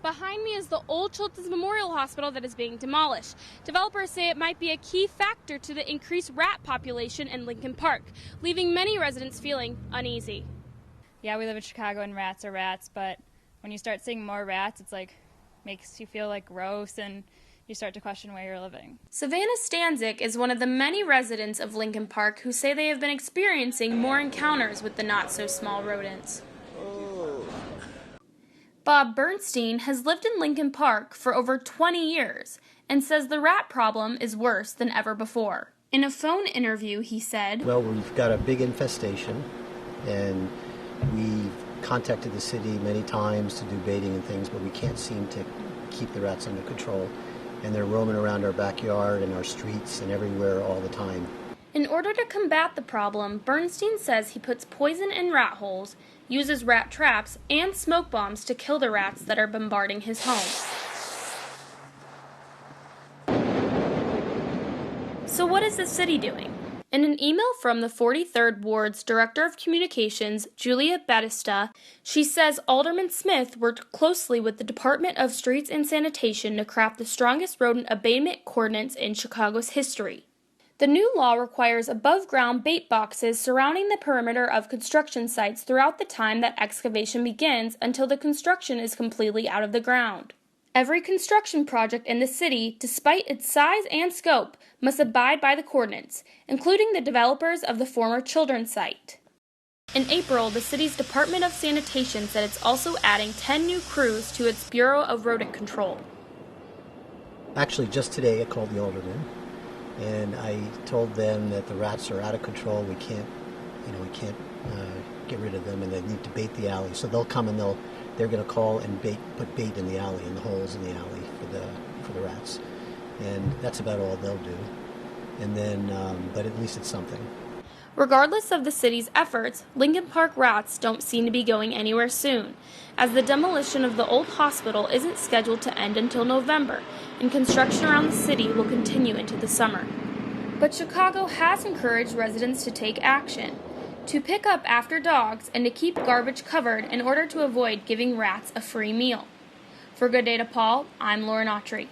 Behind me is the old Schultes Memorial Hospital that is being demolished. Developers say it might be a key factor to the increased rat population in Lincoln Park, leaving many residents feeling uneasy. Yeah, we live in Chicago and rats are rats, but when you start seeing more rats, it's like makes you feel like gross and you start to question where you're living. Savannah Stanzik is one of the many residents of Lincoln Park who say they have been experiencing more encounters with the not-so-small rodents. Bob Bernstein has lived in Lincoln Park for over 20 years and says the rat problem is worse than ever before. In a phone interview, he said, "Well, we've got a big infestation, and we've contacted the city many times to do baiting and things, but we can't seem to keep the rats under control. And they're roaming around our backyard and our streets and everywhere all the time." In order to combat the problem, Bernstein says he puts poison in rat holes, uses rat traps, and smoke bombs to kill the rats that are bombarding his home. So what is the city doing? In an email from the 43rd Ward's Director of Communications, Julia Battista, she says Alderman Smith worked closely with the Department of Streets and Sanitation to craft the strongest rodent abatement coordinates in Chicago's history. The new law requires above-ground bait boxes surrounding the perimeter of construction sites throughout the time that excavation begins until the construction is completely out of the ground. Every construction project in the city, despite its size and scope, must abide by the coordinates, including the developers of the former children's site. In April, the city's Department of Sanitation said it's also adding 10 new crews to its Bureau of Rodent Control. Actually, just today I called the alderman, and I told them that the rats are out of control. We can't get rid of them, and they need to bait the alley. So they'll come and they're going to call and put bait in the alley, in the holes in the alley for the rats, and that's about all they'll do. And then, but at least it's something. Regardless of the city's efforts, Lincoln Park rats don't seem to be going anywhere soon, as the demolition of the old hospital isn't scheduled to end until November, and construction around the city will continue into the summer. But Chicago has encouraged residents to take action, to pick up after dogs, and to keep garbage covered in order to avoid giving rats a free meal. For Good Day to Paul, I'm Lauren Autry.